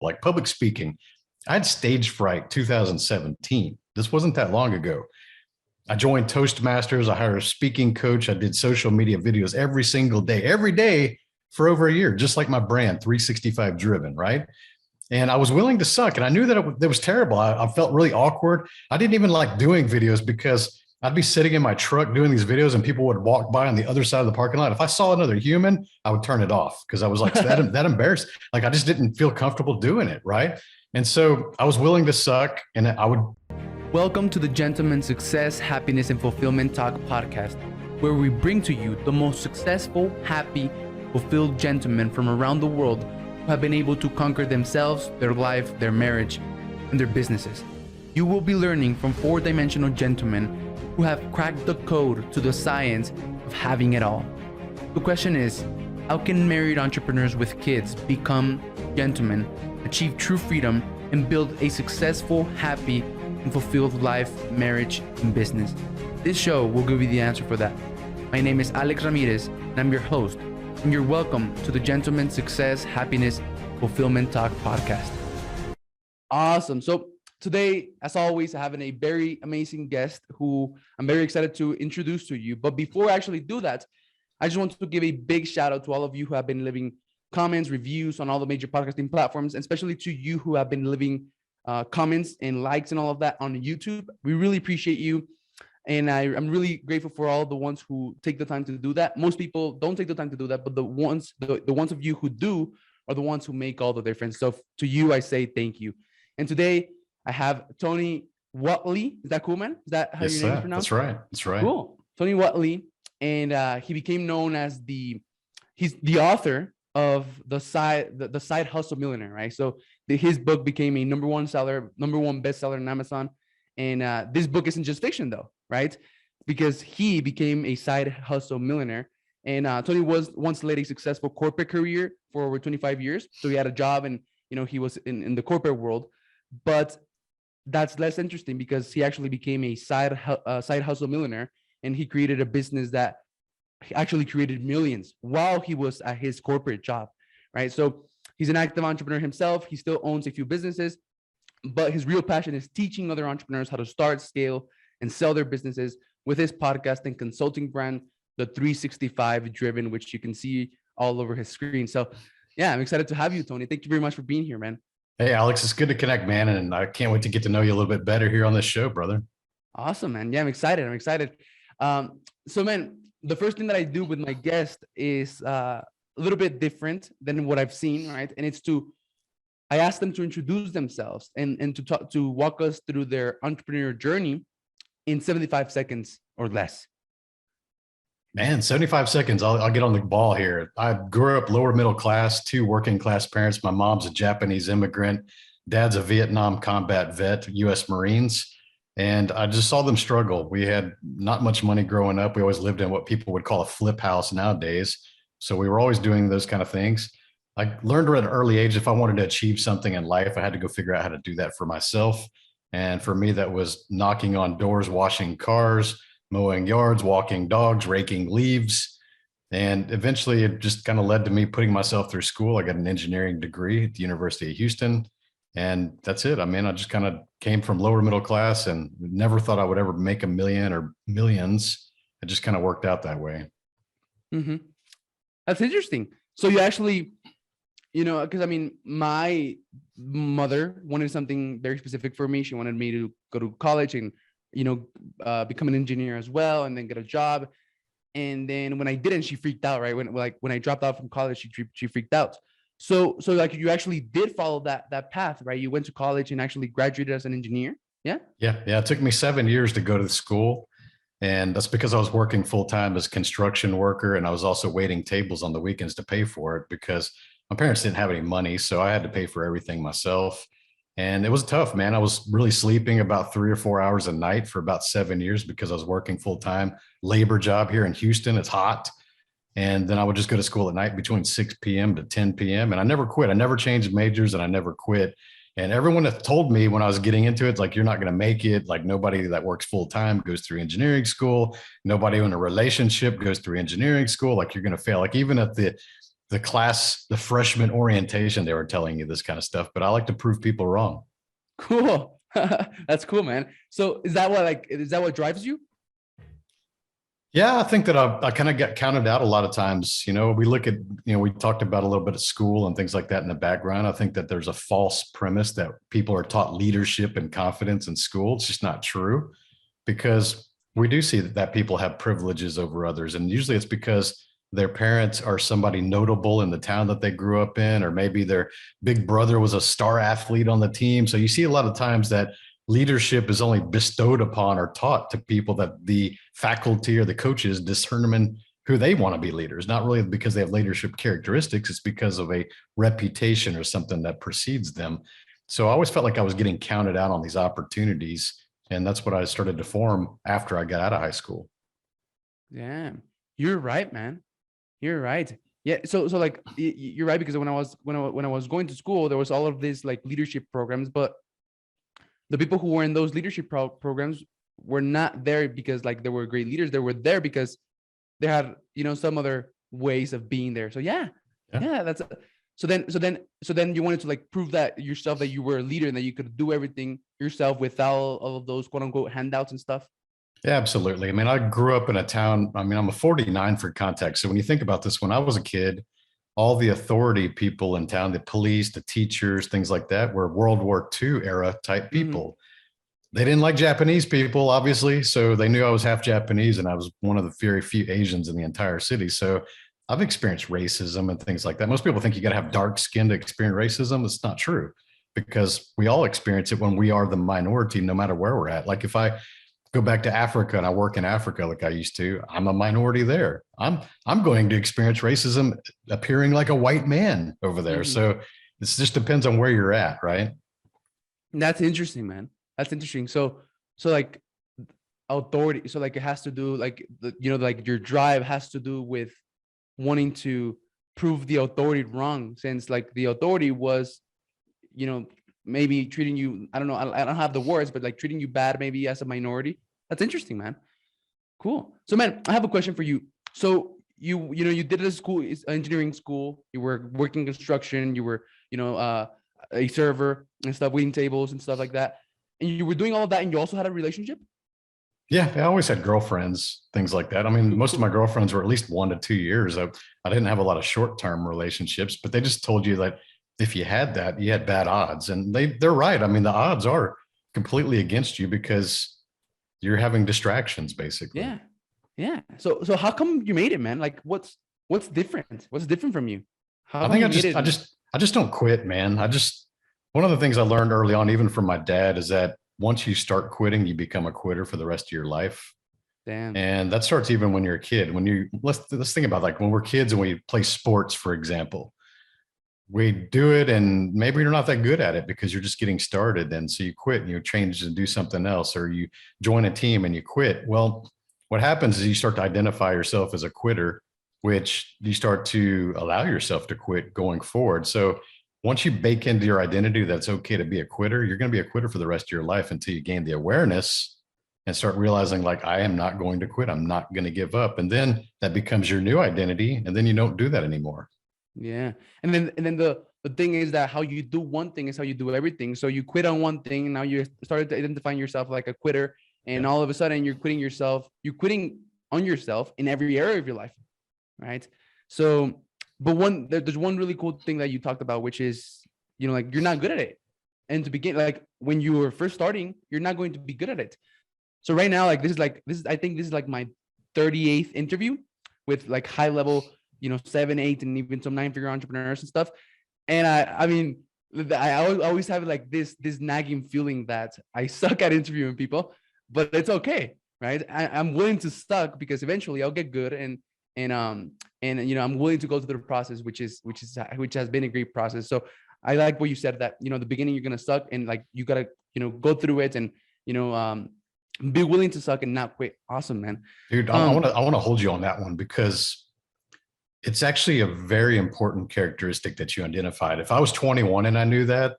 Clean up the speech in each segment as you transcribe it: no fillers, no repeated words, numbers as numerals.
like public speaking. I had stage fright 2017. This wasn't that long ago. I joined Toastmasters. I hired a speaking coach. I did social media videos every day for over a year, just like my brand, 365 Driven, right? And I was willing to suck. And I knew that it was terrible. I felt really awkward. I didn't even like doing videos because I'd be sitting in my truck doing these videos and people would walk by on the other side of the parking lot. If I saw another human, I would turn it off because I was like that embarrassed. Like I just didn't feel comfortable doing it, right? And so I was willing to suck, and I would. Welcome to the Gentleman Success, Happiness, and Fulfillment Talk podcast, where we bring to you the most successful, happy, fulfilled gentlemen from around the world who have been able to conquer themselves, their life, their marriage, and their businesses. You will be learning from four-dimensional gentlemen who have cracked the code to the science of having it all. The question is, how can married entrepreneurs with kids become gentlemen, achieve true freedom, and build a successful, happy, and fulfilled life, marriage, and business? This show will give you the answer for that. My name is Alex Ramirez, and I'm your host, and you're welcome to the Gentleman Success, Happiness, Fulfillment Talk podcast. Awesome. So today, as always, I have a very amazing guest who I'm very excited to introduce to you. But before I actually do that, I just want to give a big shout out to all of you who have been leaving comments, reviews on all the major podcasting platforms, and especially to you who have been leaving comments and likes and all of that on YouTube. We really appreciate you. And I'm really grateful for all the ones who take the time to do that. Most people don't take the time to do that, but the ones of you who do are the ones who make all the difference. So to you, I say thank you. And today I have Tony Whatley. Is that cool, man? Is that how your name is pronounced? That's right. That's right. Cool. Tony Whatley. And he became known as he's the author of the side hustle millionaire, right? So his book became a number one bestseller on Amazon. And this book isn't just fiction though, right? Because he became a side hustle millionaire. And Tony once led a successful corporate career for over 25 years. So he had a job and, he was in the corporate world, but that's less interesting because he actually became a side hustle millionaire, and he created a business that actually created millions while he was at his corporate job, right? So he's an active entrepreneur himself. He still owns a few businesses, but his real passion is teaching other entrepreneurs how to start, scale, and sell their businesses with his podcast and consulting brand, the 365 Driven, which you can see all over his screen. So yeah, I'm excited to have you, Tony. Thank you very much for being here, man. Hey, Alex, it's good to connect, man. And I can't wait to get to know you a little bit better here on this show, brother. Awesome, man. Yeah, I'm excited. So man, the first thing that I do with my guest is a little bit different than what I've seen, right? And I ask them to introduce themselves and to walk us through their entrepreneurial journey in 75 seconds or less. Man, 75 seconds. I'll get on the ball here. I grew up lower middle class, two working class parents. My mom's a Japanese immigrant. Dad's a Vietnam combat vet, U.S. Marines. And I just saw them struggle. We had not much money growing up. We always lived in what people would call a flip house nowadays. So we were always doing those kind of things. I learned at an early age, if I wanted to achieve something in life, I had to go figure out how to do that for myself. And for me, that was knocking on doors, washing cars, mowing yards, walking dogs, raking leaves. And eventually it just kind of led to me putting myself through school. I got an engineering degree at the University of Houston. And that's it. I mean, I just kind of came from lower middle class and never thought I would ever make a million or millions. It just kind of worked out that way. Mm-hmm. That's interesting. So you actually, because I mean, my mother wanted something very specific for me. She wanted me to go to college and, become an engineer as well, and then get a job. And then when I didn't, she freaked out, right? When I dropped out from college, she freaked out. So like you actually did follow that path, right? You went to college and actually graduated as an engineer. Yeah. Yeah. It took me 7 years to go to the school. And that's because I was working full time as a construction worker. And I was also waiting tables on the weekends to pay for it because my parents didn't have any money. So I had to pay for everything myself. And it was tough, man. I was really sleeping about 3 or 4 hours a night for about 7 years because I was working full time labor job here in Houston. It's hot. And then I would just go to school at night between 6 p.m. to 10 p.m. And I never quit. I never changed majors and I never quit. And everyone that told me when I was getting into it, like, you're not going to make it. Like, nobody that works full time goes through engineering school. Nobody in a relationship goes through engineering school. Like, you're going to fail. Like, even at the the freshman orientation, they were telling you this kind of stuff, but I like to prove people wrong. Cool. That's cool, man. So is that what drives you? Yeah, I think that I kind of get counted out a lot of times. We look at, we talked about a little bit of school and things like that in the background. I think that there's a false premise that people are taught leadership and confidence in school. It's just not true, because we do see that people have privileges over others. And usually it's because their parents are somebody notable in the town that they grew up in, or maybe their big brother was a star athlete on the team. So you see a lot of times that leadership is only bestowed upon or taught to people that the faculty or the coaches determine who they want to be leaders, not really because they have leadership characteristics. It's because of a reputation or something that precedes them. So I always felt like I was getting counted out on these opportunities. And that's what I started to form after I got out of high school. Yeah, you're right, man. You're right. Yeah. So like you're right, because when I was going to school, there was all of these like leadership programs, but the people who were in those leadership programs were not there because like they were great leaders. They were there because they had, some other ways of being there. So yeah. That's so then you wanted to like prove that yourself, that you were a leader and that you could do everything yourself without all of those quote unquote handouts and stuff. Yeah, absolutely. I mean, I grew up in a town. I mean, I'm a 49 for context. So when you think about this, when I was a kid, all the authority people in town, the police, the teachers, things like that, were World War II era type people. Mm-hmm. They didn't like Japanese people, obviously. So they knew I was half Japanese, and I was one of the very few Asians in the entire city. So I've experienced racism and things like that. Most people think you got to have dark skin to experience racism. It's not true, because we all experience it when we are the minority, no matter where we're at. Like if I go back to Africa and I work in Africa like I used to, I'm a minority there. I'm going to experience racism appearing like a white man over there. Mm-hmm. So this just depends on where you're at, right? That's interesting, man. That's interesting. So like authority. So like it has to do like like your drive has to do with wanting to prove the authority wrong, since like the authority was, maybe treating you, I don't know, I don't have the words, but like treating you bad maybe as a minority. That's interesting, man. Cool. So man, I have a question for you. So you did a school, engineering school, you were working construction, you were, a server and stuff, waiting tables and stuff like that. And you were doing all of that, and you also had a relationship? Yeah, I always had girlfriends, things like that. I mean, most of my girlfriends were at least 1 to 2 years. I didn't have a lot of short-term relationships, but they just told you that if you had that, you had bad odds. And they're right. I mean, the odds are completely against you because you're having distractions, basically. Yeah. Yeah. So how come you made it, man? Like what's different? What's different from you? I think I just don't quit, man. One of the things I learned early on, even from my dad, is that once you start quitting, you become a quitter for the rest of your life. Damn. And that starts even when you're a kid. Let's think about like when we're kids and we play sports, for example. We do it and maybe you're not that good at it because you're just getting started. And so you quit and you change and do something else, or you join a team and you quit. Well, what happens is you start to identify yourself as a quitter, which you start to allow yourself to quit going forward. So once you bake into your identity that's okay to be a quitter, you're going to be a quitter for the rest of your life until you gain the awareness and start realizing like, I am not going to quit. I'm not going to give up. And then that becomes your new identity. And then you don't do that anymore. Yeah. And then the thing is that how you do one thing is how you do everything. So you quit on one thing. Now you started identifying yourself like a quitter. And all of a sudden you're quitting on yourself in every area of your life. Right. So, but there's one really cool thing that you talked about, which is, like you're not good at it. And to begin, like when you were first starting, you're not going to be good at it. So right now, like I think this is like my 38th interview with like high level, 7, 8, and even some 9-figure entrepreneurs and stuff. And I mean, I always have like this nagging feeling that I suck at interviewing people, but it's okay, right? I'm willing to suck because eventually I'll get good, and I'm willing to go through the process, which has been a great process. So I like what you said, that the beginning you're gonna suck, and like you gotta go through it, and be willing to suck and not quit. Awesome, man. Dude, I want to hold you on that one, because it's actually a very important characteristic that you identified. If I was 21 and I knew that,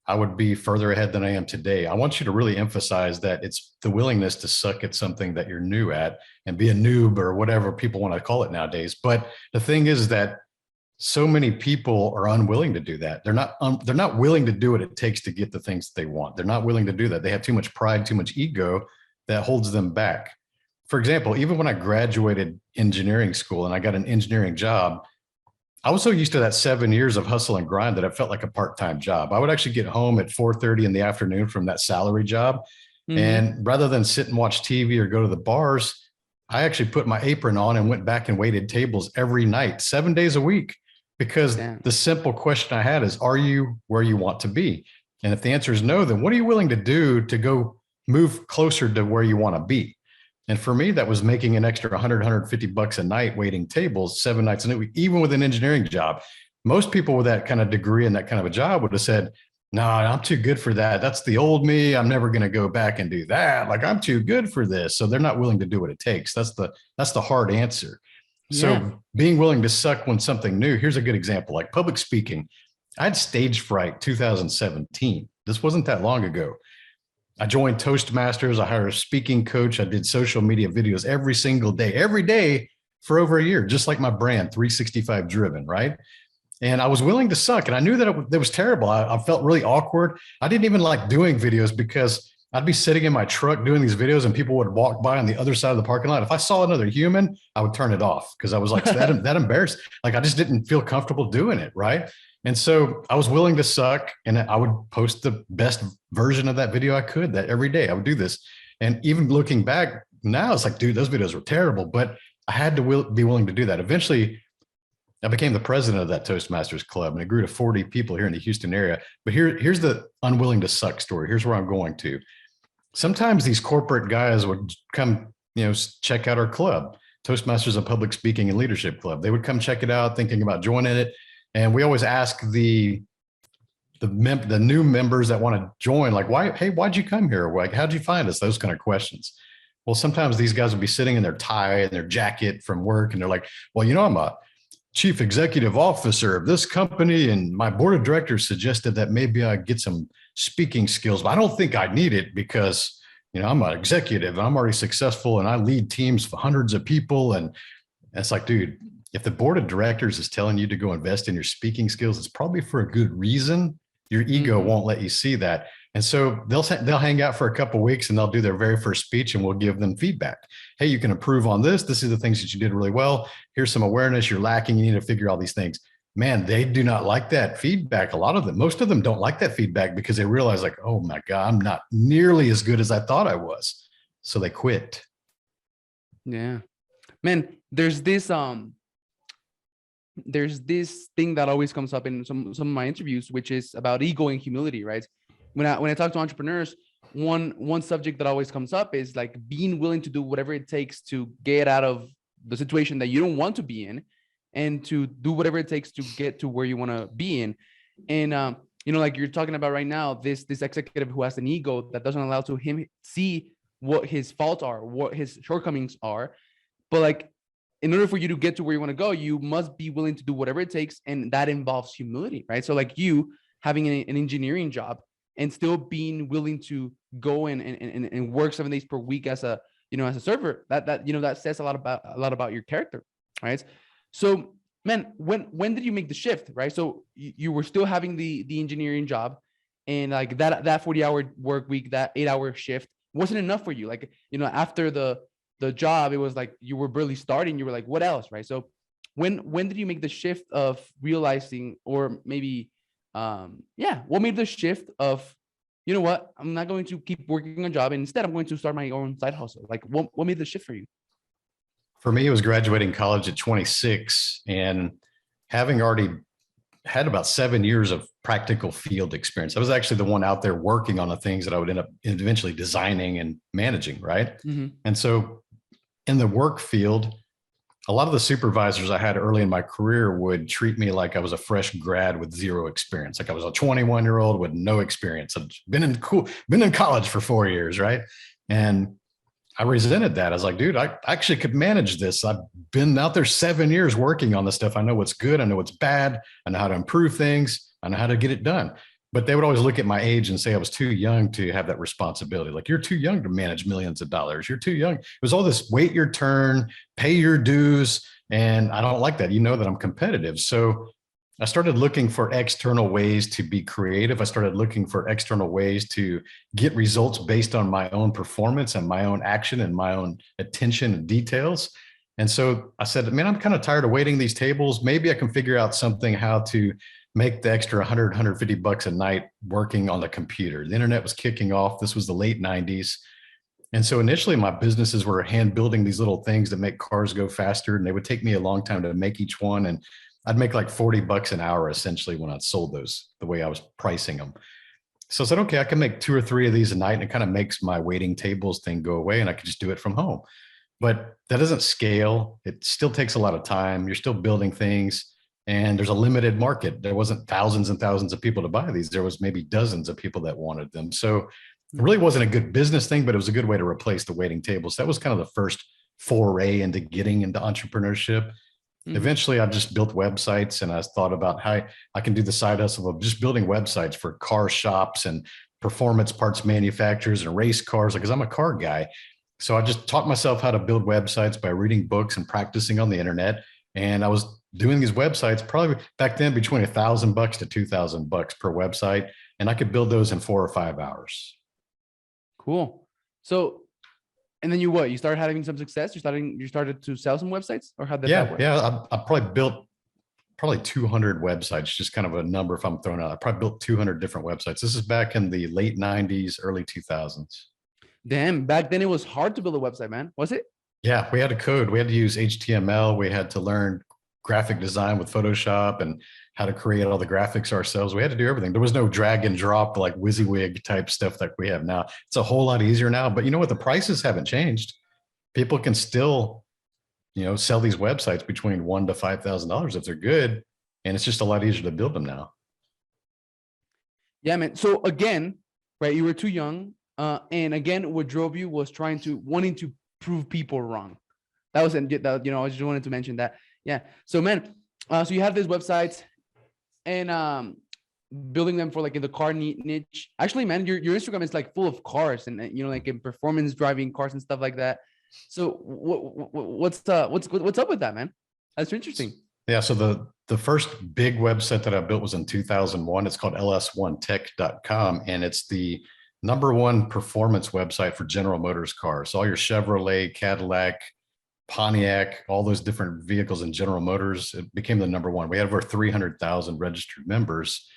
I would be further ahead than I am today. I want you to really emphasize that it's the willingness to suck at something that you're new at and be a noob or whatever people want to call it nowadays. But the thing is that so many people are unwilling to do that. They're not willing to do what it takes to get the things that they want. They're not willing to do that. They have too much pride, too much ego that holds them back. For example, even when I graduated engineering school and I got an engineering job, I was so used to that 7 years of hustle and grind that it felt like a part-time job. I would actually get home at 4:30 in the afternoon from that salary job. And rather than sit and watch TV or go to the bars, I actually put my apron on and went back and waited tables every night, 7 days a week, because the simple question I had is, are you where you want to be? And if the answer is no, then what are you willing to do to go move closer to where you want to be? And for me, that was making an extra 100, 150 bucks a night, waiting tables 7 nights a week, even with an engineering job. Most people with that kind of degree and that kind of a job would have said, no, I'm too good for that. That's the old me. I'm never going to go back and do that. Like, I'm too good for this. So they're not willing to do what it takes. That's the hard answer. So being willing to suck when something new, here's a good example, like public speaking. I had stage fright 2017. This wasn't that long ago. I joined Toastmasters. I hired a speaking coach. I did social media videos every single day, every day for over a year, just like my brand, 365 Driven, right? And I was willing to suck. And I knew that it was terrible. I felt really awkward. I didn't even like doing videos because I'd be sitting in my truck doing these videos and people would walk by on the other side of the parking lot. If I saw another human, I would turn it off because I was like that embarrassed. Like, I just didn't feel comfortable doing it, right? And so I was willing to suck, and I would post the best version of that video I could. That every day I would do this. And even looking back now, it's like, dude, those videos were terrible, but I had to be willing to do that. Eventually, I became the president of that Toastmasters club, and it grew to 40 people here in the Houston area. But here's the unwilling to suck story. Here's where I'm going to. Sometimes these corporate guys would come, check out our club, Toastmasters of Public Speaking and Leadership Club. They would come check it out, thinking about joining it. And we always ask the new members that want to join, like, why'd you come here? Like, how'd you find us? Those kind of questions. Well, sometimes these guys would be sitting in their tie and their jacket from work, and they're like, well, I'm a chief executive officer of this company, and my board of directors suggested that maybe I get some speaking skills, but I don't think I need it because, I'm an executive and I'm already successful and I lead teams for hundreds of people. And it's like, dude, if the board of directors is telling you to go invest in your speaking skills, it's probably for a good reason. Your ego won't let you see that. And so they'll hang out for a couple of weeks and they'll do their very first speech, and we'll give them feedback. Hey, you can improve on this. This is the things that you did really well. Here's some awareness you're lacking. You need to figure all these things. Man, they do not like that feedback. Most of them don't like that feedback because they realize, like, oh my God, I'm not nearly as good as I thought I was. So they quit. Yeah, man, there's this thing that always comes up in some of my interviews, which is about ego and humility, right? When I talk to entrepreneurs, one subject that always comes up is like being willing to do whatever it takes to get out of the situation that you don't want to be in, and to do whatever it takes to get to where you want to be in. And like you're talking about right now, this executive who has an ego that doesn't allow to him see what his faults are, what his shortcomings are. But like, in order for you to get to where you want to go, you must be willing to do whatever it takes, and that involves humility, right? So like you having an engineering job and still being willing to go and work 7 days per week as a server, that says a lot about your character, right? So, man, when did you make the shift, right? So you were still having the engineering job, and like that 40-hour work week, that 8-hour shift wasn't enough for you. Like, after the job, it was like you were barely starting. You were like, what else, right? So when did you make the shift of realizing, or maybe what made the shift of, you know what, I'm not going to keep working a job, and instead I'm going to start my own side hustle? Like, what made the shift for you? For me, it was graduating college at 26 and having already had about 7 years of practical field experience. I was actually the one out there working on the things that I would end up eventually designing and managing, right? And so in the work field, a lot of the supervisors I had early in my career would treat me like I was a fresh grad with zero experience. Like I was a 21-year-old with no experience. I'd been in college for 4 years, right? And I resented that. I was like, dude, I actually could manage this. I've been out there 7 years working on this stuff. I know what's good. I know what's bad. I know how to improve things. I know how to get it done. but they would always look at my age and say I was too young to have that responsibility. Like, you're too young to manage millions of dollars. You're too young. It was all this wait your turn, pay your dues. And I don't like that. You know that I'm competitive. So I started looking for external ways to be creative. I started looking for external ways to get results based on my own performance and my own action and my own attention and details. And so I said, man, I'm kind of tired of waiting these tables. Maybe I can figure out something how to make the extra 100, 150 bucks a night working on the computer. The internet was kicking off. This was the late 90s. And so initially my businesses were hand building these little things that make cars go faster. And they would take me a long time to make each one. And I'd make like 40 bucks an hour essentially when I sold those, the way I was pricing them. So I said, okay, I can make 2 or 3 of these a night, and it kind of makes my waiting tables thing go away, and I could just do it from home. But that doesn't scale. It still takes a lot of time. You're still building things, and there's a limited market. There wasn't thousands and thousands of people to buy these. There was maybe dozens of people that wanted them. So it really wasn't a good business thing, but it was a good way to replace the waiting tables. That was kind of the first foray into getting into entrepreneurship. Eventually, I just built websites, and I thought about how I can do the side hustle of just building websites for car shops and performance parts manufacturers and race cars, because I'm a car guy. So I just taught myself how to build websites by reading books and practicing on the internet. And I was doing these websites probably back then between $1,000 to $2,000 per website, and I could build those in 4 or 5 hours. Cool. So, and then you started having some success. You started to sell some websites, or how did that work? Yeah. I probably built 200 websites, just kind of a number if I'm throwing out. I probably built 200 different websites. This is back in the late 90s, early 2000s. Damn, back then it was hard to build a website, man. Was it? Yeah, we had to code. We had to use HTML. We had to learn graphic design with Photoshop and how to create all the graphics ourselves. We had to do everything. There was no drag and drop like WYSIWYG type stuff like we have now. It's a whole lot easier now. But you know what? The prices haven't changed. People can still, sell these websites between $1,000 to $5,000 if they're good, and it's just a lot easier to build them now. Yeah, man. So again, right? You were too young, and again, what drove you was wanting to prove people wrong. That was, I just wanted to mention that. Yeah. So, man, so you have these websites, and building them for like in the car niche. Actually, man, your Instagram is like full of cars and like in performance driving cars and stuff like that. So what's up with that, man? That's interesting. Yeah. So the first big website that I built was in 2001. It's called ls1tech.com, and it's the #1 performance website for General Motors cars. So all your Chevrolet, Cadillac, Pontiac, all those different vehicles in General Motors, it became the #1. We had over 300,000 registered members.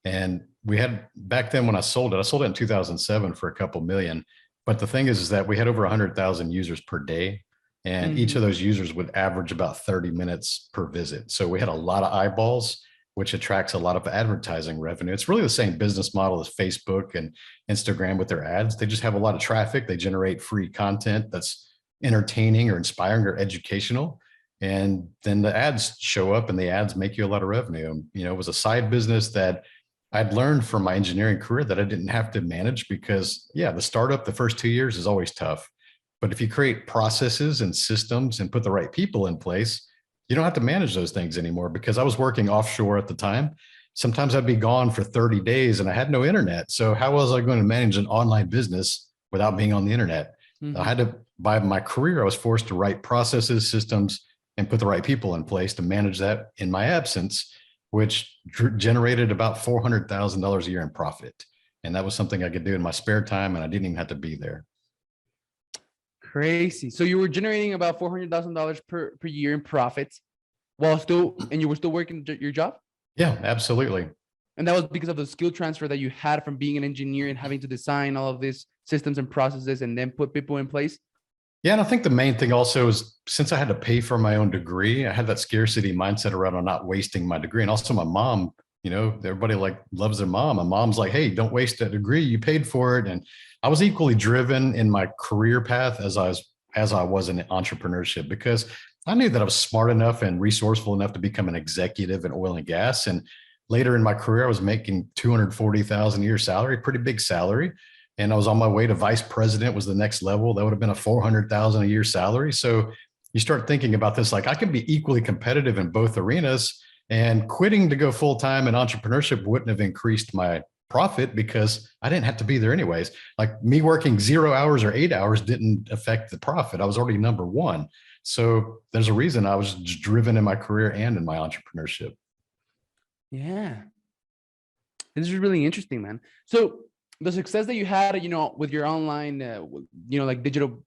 And we had, back then when I sold it in 2007 for a couple million. But the thing is that we had over 100,000 users per day. And each of those users would average about 30 minutes per visit. So we had a lot of eyeballs, which attracts a lot of advertising revenue. It's really the same business model as Facebook and Instagram with their ads. They just have a lot of traffic. They generate free content that's entertaining or inspiring or educational. And then the ads show up, and the ads make you a lot of revenue. It was a side business that I'd learned from my engineering career that I didn't have to manage, because the startup, the first 2 years is always tough. But if you create processes and systems and put the right people in place, you don't have to manage those things anymore. Because I was working offshore at the time. Sometimes I'd be gone for 30 days and I had no internet. So how was I going to manage an online business without being on the internet? I had to, by my career, I was forced to write processes, systems, and put the right people in place to manage that in my absence, which generated about $400,000 a year in profit. And that was something I could do in my spare time, and I didn't even have to be there. Crazy. So you were generating about $400,000 per year in profits and you were still working your job? Yeah, absolutely. And that was because of the skill transfer that you had from being an engineer and having to design all of these systems and processes and then put people in place? Yeah, and I think the main thing also is, since I had to pay for my own degree, I had that scarcity mindset around on not wasting my degree. And also my mom, everybody loves their mom. My mom's like, hey, don't waste that degree. You paid for it. And I was equally driven in my career path as I was in entrepreneurship, because I knew that I was smart enough and resourceful enough to become an executive in oil and gas. And later in my career, I was making $240,000 a year salary, pretty big salary. And I was on my way to vice president, was the next level. That would have been a $400,000 a year salary. So you start thinking about this, like I can be equally competitive in both arenas, and quitting to go full-time in entrepreneurship wouldn't have increased my profit because I didn't have to be there anyways. Like me working 0 hours or 8 hours didn't affect the profit. I was already number one. So there's a reason I was driven in my career and in my entrepreneurship. Yeah. This is really interesting, man. So the success that you had, with your online, like digital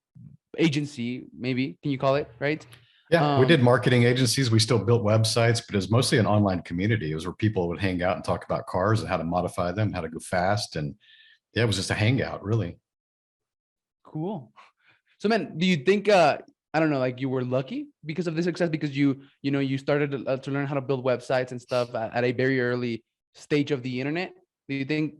agency, maybe, can you call it, right? Yeah, we did marketing agencies. We still built websites, but it was mostly an online community. It was where people would hang out and talk about cars and how to modify them, how to go fast. And yeah, it was just a hangout, really. Cool. So, man, do you think, I don't know, like you were lucky because of the success, because you started to learn how to build websites and stuff at a very early stage of the internet? Do you think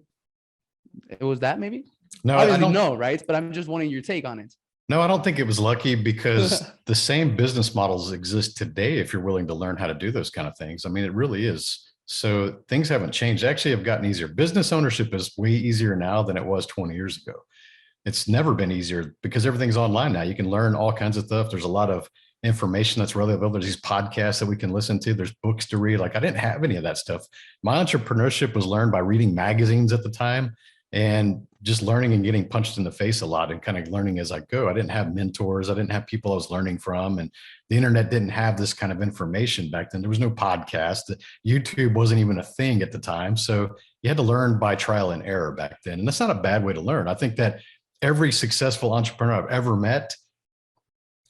it was that maybe? No, Obviously, I don't no, right? But I'm just wanting your take on it. No, I don't think it was lucky because the same business models exist today if you're willing to learn how to do those kind of things. I mean, it really is. So things haven't changed. Actually, have gotten easier. Business ownership is way easier now than it was 20 years ago. It's never been easier because everything's online now. You can learn all kinds of stuff. There's a lot of information that's really available. There's these podcasts that we can listen to. There's books to read. Like I didn't have any of that stuff. My entrepreneurship was learned by reading magazines at the time and just learning and getting punched in the face a lot and kind of learning as I go. I didn't have mentors. I didn't have people I was learning from. And the internet didn't have this kind of information back then. There was no podcast. YouTube wasn't even a thing at the time. So you had to learn by trial and error back then. And that's not a bad way to learn. I think that every successful entrepreneur I've ever met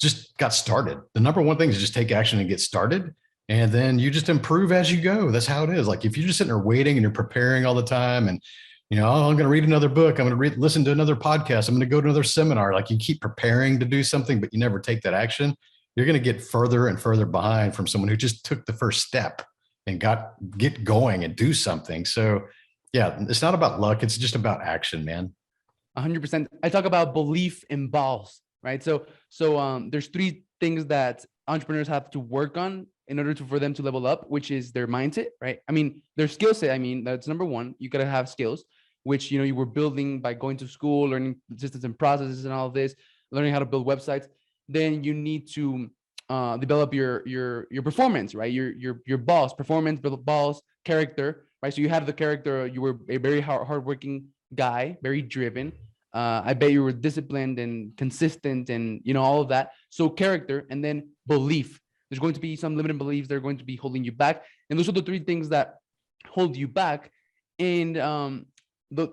just got started. The number one thing is just take action and get started. And then you just improve as you go. That's how it is. Like if you're just sitting there waiting and you're preparing all the time and I'm going to read another book. I'm going to listen to another podcast. I'm going to go to another seminar. Like you keep preparing to do something, but you never take that action. You're going to get further and further behind from someone who just took the first step and get going and do something. So yeah, it's not about luck. It's just about action, man. 100%. I talk about belief in balls, right? So there's three things that entrepreneurs have to work on in order for them to level up, which is their mindset, right? I mean, their skill set. I mean, that's number one. You got to have skills, which, you were building by going to school, learning systems and processes and all of this, learning how to build websites. Then you need to develop your performance, right? Your balls, performance, balls, character, right? So you had the character. You were a very hardworking guy, very driven. I bet you were disciplined and consistent and, all of that. So character, and then belief. There's going to be some limiting beliefs that are going to be holding you back. And those are the three things that hold you back. And,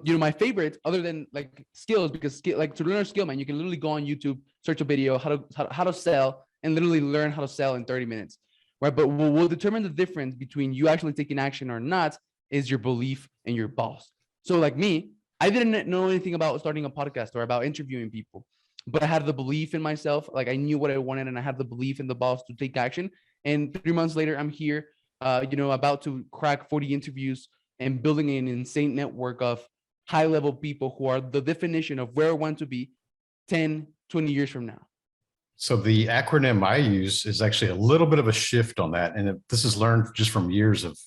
my favorite, other than like skills, because like to learn a skill, man, you can literally go on YouTube, search a video, how to sell, and literally learn how to sell in 30 minutes, right? But what will determine the difference between you actually taking action or not is your belief and your balls. So like me, I didn't know anything about starting a podcast or about interviewing people, but I had the belief in myself. Like I knew what I wanted and I had the belief in the balls to take action. And 3 months later, I'm here, about to crack 40 interviews and building an insane network of high-level people who are the definition of where I want to be 10, 20 years from now. So the acronym I use is actually a little bit of a shift on that. And this is learned just from years of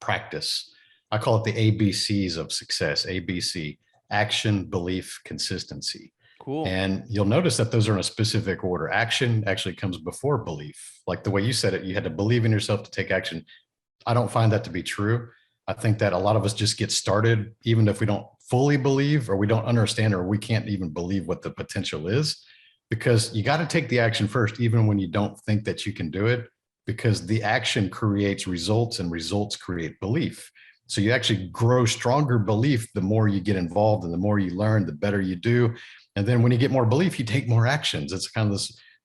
practice. I call it the ABCs of success, ABC, action, belief, consistency. Cool. And you'll notice that those are in a specific order. Action actually comes before belief. Like the way you said it, you had to believe in yourself to take action. I don't find that to be true. I think that a lot of us just get started, even if we don't fully believe or we don't understand or we can't even believe what the potential is, because you got to take the action first, even when you don't think that you can do it, because the action creates results and results create belief. So you actually grow stronger belief the more you get involved and the more you learn, the better you do. And then when you get more belief, you take more actions. It's kind of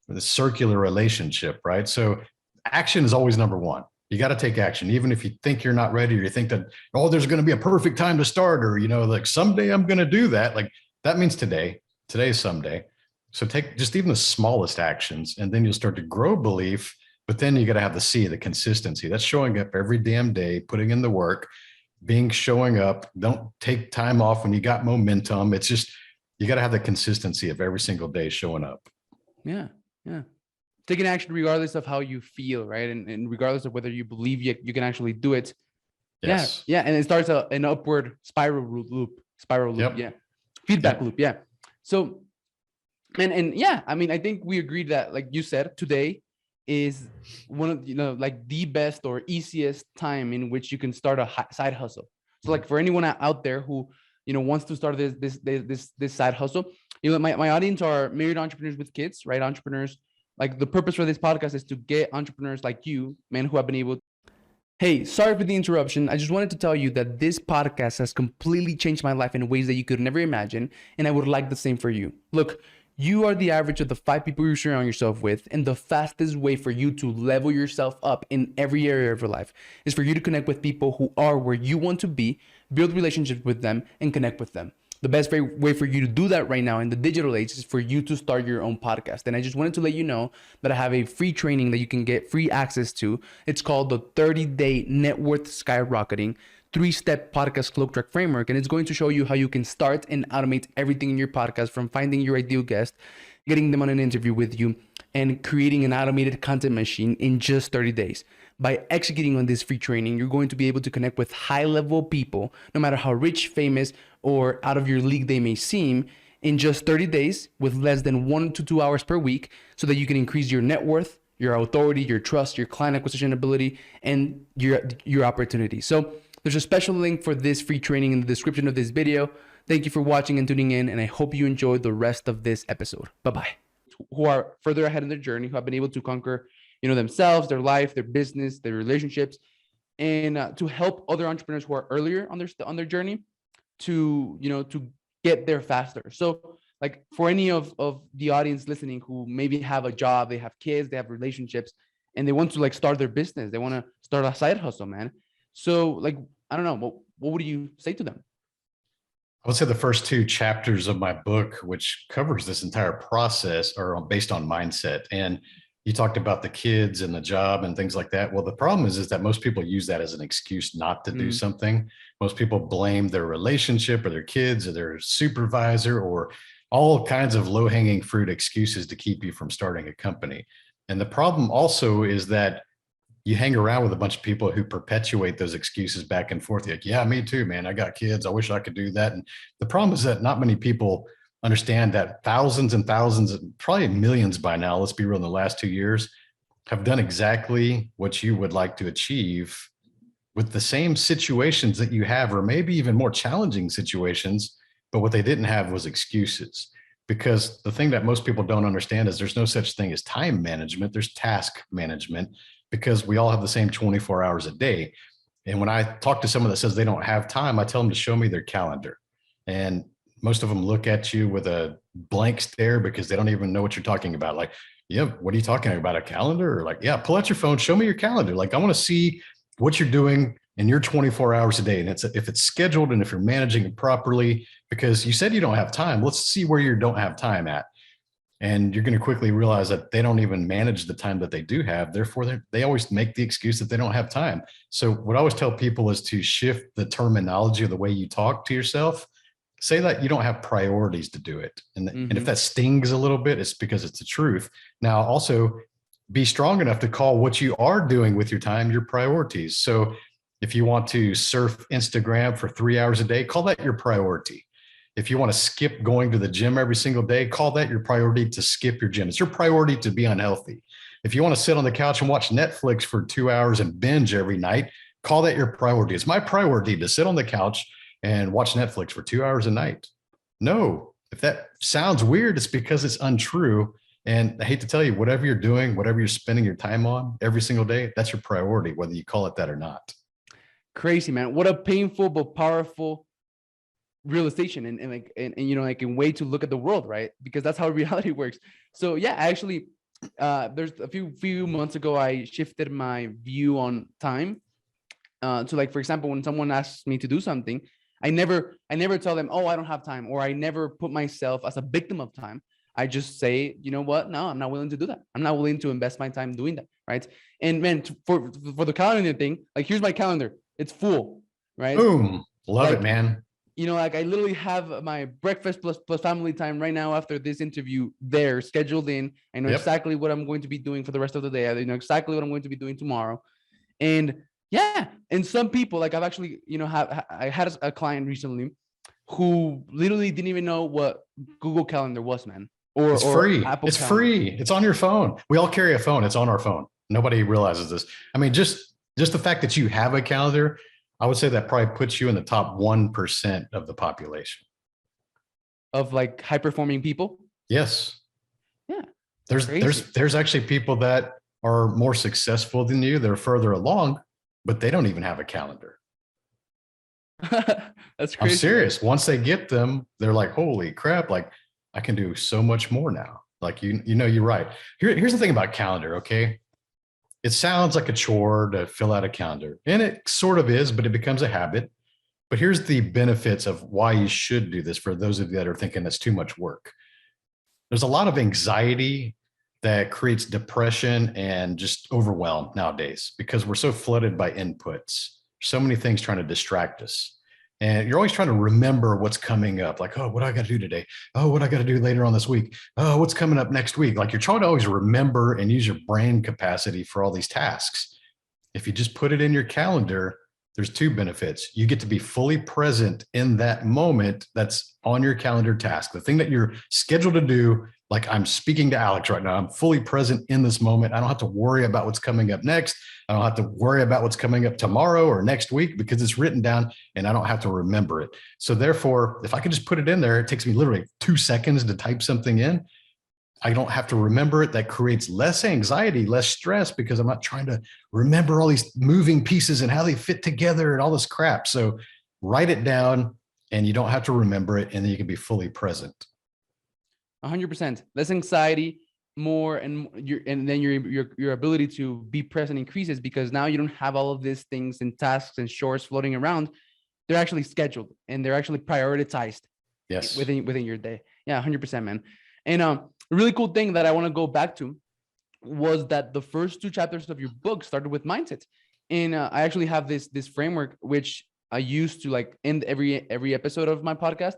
this circular relationship, right? So action is always number one. You got to take action, even if you think you're not ready or you think that, oh, there's going to be a perfect time to start, or, like someday I'm going to do that. Like that means today is someday. So take just even the smallest actions and then you'll start to grow belief. But then you got to have the C, the consistency. That's showing up every damn day, putting in the work, showing up. Don't take time off when you got momentum. It's just, you got to have the consistency of every single day showing up. Yeah. Yeah. Taking action regardless of how you feel, right? And regardless of whether you believe you can actually do it. Yes. Yeah. And it starts an upward spiral loop. Yep. Yeah. Feedback loop. Yeah. So, and yeah, I mean, I think we agreed that, like you said, today is one of, like the best or easiest time in which you can start a side hustle. So like for anyone out there who, wants to start this side hustle, my audience are married entrepreneurs with kids, right? Entrepreneurs. Like the purpose for this podcast is to get entrepreneurs like you, man, who have been able. Hey, sorry for the interruption. I just wanted to tell you that this podcast has completely changed my life in ways that you could never imagine, and I would like the same for you. Look, you are the average of the 5 people you surround yourself with, and the fastest way for you to level yourself up in every area of your life is for you to connect with people who are where you want to be, build relationships with them, and connect with them. The best way for you to do that right now in the digital age is for you to start your own podcast. And I just wanted to let you know that I have a free training that you can get free access to. It's called the 30-day Net Worth Skyrocketing 3-step podcast cloak track framework. And it's going to show you how you can start and automate everything in your podcast, from finding your ideal guest, getting them on an interview with you, and creating an automated content machine in just 30 days. By executing on this free training, you're going to be able to connect with high-level people, no matter how rich, famous, or out of your league they may seem, in just 30 days with less than 1 to 2 hours per week, so that you can increase your net worth, your authority, your trust, your client acquisition ability, and your opportunity. So there's a special link for this free training in the description of this video. Thank you for watching and tuning in, and I hope you enjoyed the rest of this episode. Bye-bye. Who are further ahead in their journey, who have been able to conquer themselves, their life, their business, their relationships, and to help other entrepreneurs who are earlier on their journey to get there faster. So like for any of the audience listening who maybe have a job, they have kids, they have relationships, and they want to like start their business, they want to start a side hustle, man. So like, I don't know, what would you say to them? I would say the first 2 chapters of my book, which covers this entire process, are based on mindset. And you talked about the kids and the job and things like that. Well, the problem is that most people use that as an excuse not to do something. Most people blame their relationship or their kids or their supervisor or all kinds of low-hanging fruit excuses to keep you from starting a company. And the problem also is that you hang around with a bunch of people who perpetuate those excuses back and forth. You're like, yeah, me too, man. I got kids. I wish I could do that. And the problem is that not many people understand that thousands and thousands, probably millions by now, let's be real, in the last 2 years, have done exactly what you would like to achieve with the same situations that you have, or maybe even more challenging situations. But what they didn't have was excuses. Because the thing that most people don't understand is there's no such thing as time management. There's task management, because we all have the same 24 hours a day. And when I talk to someone that says they don't have time, I tell them to show me their calendar. And most of them look at you with a blank stare because they don't even know what you're talking about. Like, yeah, what are you talking about? A calendar? Or like, yeah, pull out your phone, show me your calendar. Like, I want to see what you're doing in your 24 hours a day. And if it's scheduled and if you're managing it properly, because you said you don't have time, let's see where you don't have time at. And you're going to quickly realize that they don't even manage the time that they do have. Therefore, they always make the excuse that they don't have time. So what I always tell people is to shift the terminology of the way you talk to yourself. Say that you don't have priorities to do it. And if that stings a little bit, it's because it's the truth. Now, also be strong enough to call what you are doing with your time your priorities. So if you want to surf Instagram for 3 hours a day, call that your priority. If you want to skip going to the gym every single day, call that your priority to skip your gym. It's your priority to be unhealthy. If you want to sit on the couch and watch Netflix for 2 hours and binge every night, call that your priority. It's my priority to sit on the couch and watch Netflix for 2 hours a night. No, if that sounds weird, it's because it's untrue. And I hate to tell you, whatever you're doing, whatever you're spending your time on every single day, that's your priority, whether you call it that or not. Crazy, man. What a painful but powerful realization and like a way to look at the world, right? Because that's how reality works. So yeah, actually, there's a few months ago, I shifted my view on time. So like, for example, when someone asks me to do something, I never tell them, oh, I don't have time, or I never put myself as a victim of time. I just say, you know what? No, I'm not willing to do that. I'm not willing to invest my time doing that, right? And man, for the calendar thing, like here's my calendar. It's full, right? Boom. Love it, man. Like I literally have my breakfast plus family time right now after this interview there scheduled in. I know exactly what I'm going to be doing for the rest of the day. I know exactly what I'm going to be doing tomorrow. And yeah, and some people, like I've actually, I had a client recently who literally didn't even know what Google Calendar was, man. It's free. Apple it's Calendar. Free. It's on your phone. We all carry a phone. It's on our phone. Nobody realizes this. I mean, just the fact that you have a calendar, I would say that probably puts you in the top 1% of the population. of like high performing people. Yes. Yeah, There's crazy. there's actually people that are more successful than you. They're further along, but they don't even have a calendar. That's I'm crazy, right? serious. Once they get them, they're like, holy crap, like I can do so much more now. Like you're right. Here's the thing about calendar, okay? It sounds like a chore to fill out a calendar, and it sort of is, but it becomes a habit. But here's the benefits of why you should do this for those of you that are thinking that's too much work. There's a lot of anxiety that creates depression and just overwhelm nowadays because we're so flooded by inputs, so many things trying to distract us. And you're always trying to remember what's coming up. Like, oh, what do I got to do today? Oh, what do I got to do later on this week? Oh, what's coming up next week? Like you're trying to always remember and use your brain capacity for all these tasks. If you just put it in your calendar, there's two benefits. You get to be fully present in that moment that's on your calendar task, the thing that you're scheduled to do. Like I'm speaking to Alex right now. I'm fully present in this moment. I don't have to worry about what's coming up next. I don't have to worry about what's coming up tomorrow or next week because it's written down and I don't have to remember it. So therefore, if I can just put it in there, it takes me literally 2 seconds to type something in. I don't have to remember it. That creates less anxiety, less stress because I'm not trying to remember all these moving pieces and how they fit together and all this crap. So write it down and you don't have to remember it. And then you can be fully present. 100%. Less anxiety, more, and then your ability to be present increases because now you don't have all of these things and tasks and chores floating around. They're actually scheduled and they're actually prioritized. Yes. Within your day. Yeah, 100%, man. And a really cool thing that I want to go back to was that the first 2 chapters of your book started with mindset. And I actually have this framework which I use to like end every episode of my podcast.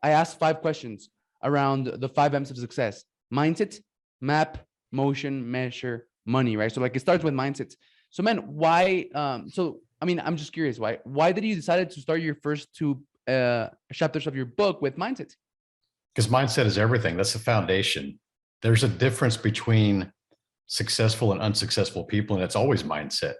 I ask 5 questions around the 5 M's of success: mindset, map, motion, measure, money, right? So like it starts with mindset. So man, why I mean, I'm just curious, why did you decide to start your first 2 chapters of your book with mindset? Because mindset is everything. That's the foundation. There's a difference between successful and unsuccessful people, and it's always mindset.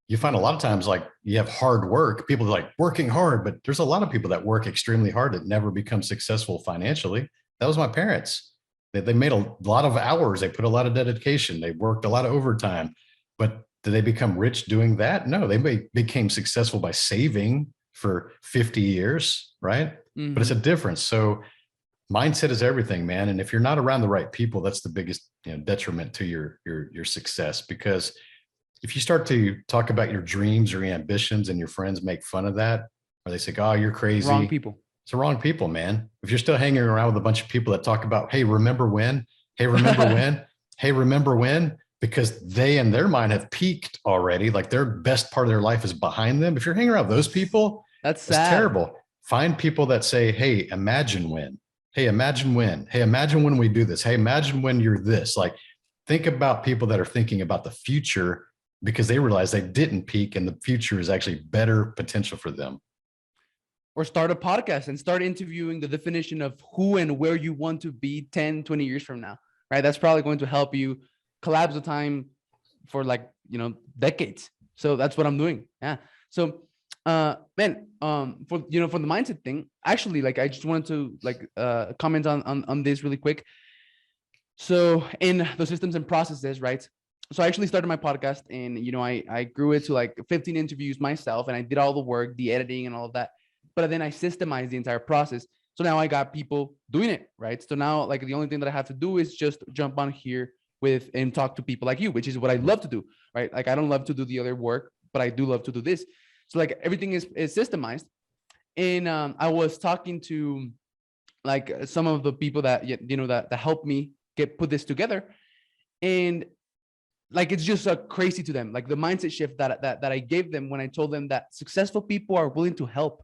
You find a lot of times like you have hard work, people are like working hard, but there's a lot of people that work extremely hard that never become successful financially. That was my parents. They made a lot of hours. They put a lot of dedication. They worked a lot of overtime, but did they become rich doing that? No, they became successful by saving for 50 years, right? Mm-hmm. But it's a difference. So mindset is everything, man. And if you're not around the right people, that's the biggest detriment to your success. Because if you start to talk about your dreams or your ambitions and your friends make fun of that, or they say, oh, you're crazy. Wrong people. It's the wrong people, man. If you're still hanging around with a bunch of people that talk about, hey, remember when? Hey, remember when? Hey, remember when? Because they in their mind have peaked already. Like their best part of their life is behind them. If you're hanging around with those people, that's terrible. Find people that say, hey, imagine when. Hey, imagine when. Hey, imagine when we do this. Hey, imagine when you're this. Like, think about people that are thinking about the future because they realize they didn't peak and the future is actually better potential for them. Or start a podcast and start interviewing the definition of who and where you want to be 10, 20 years from now, right? That's probably going to help you collapse the time for like, decades. So that's what I'm doing. Yeah. So man, for the mindset thing, actually, like I just wanted to comment on this really quick. So in the systems and processes, right? So I actually started my podcast and I grew it to like 15 interviews myself and I did all the work, the editing and all of that. But then I systemized the entire process. So now I got people doing it, right? So now like the only thing that I have to do is just jump on here and talk to people like you, which is what I love to do, right? Like I don't love to do the other work, but I do love to do this. So like everything is systemized. And I was talking to like some of the people that that helped me put this together, and like it's just crazy to them, like the mindset shift that I gave them when I told them that successful people are willing to help.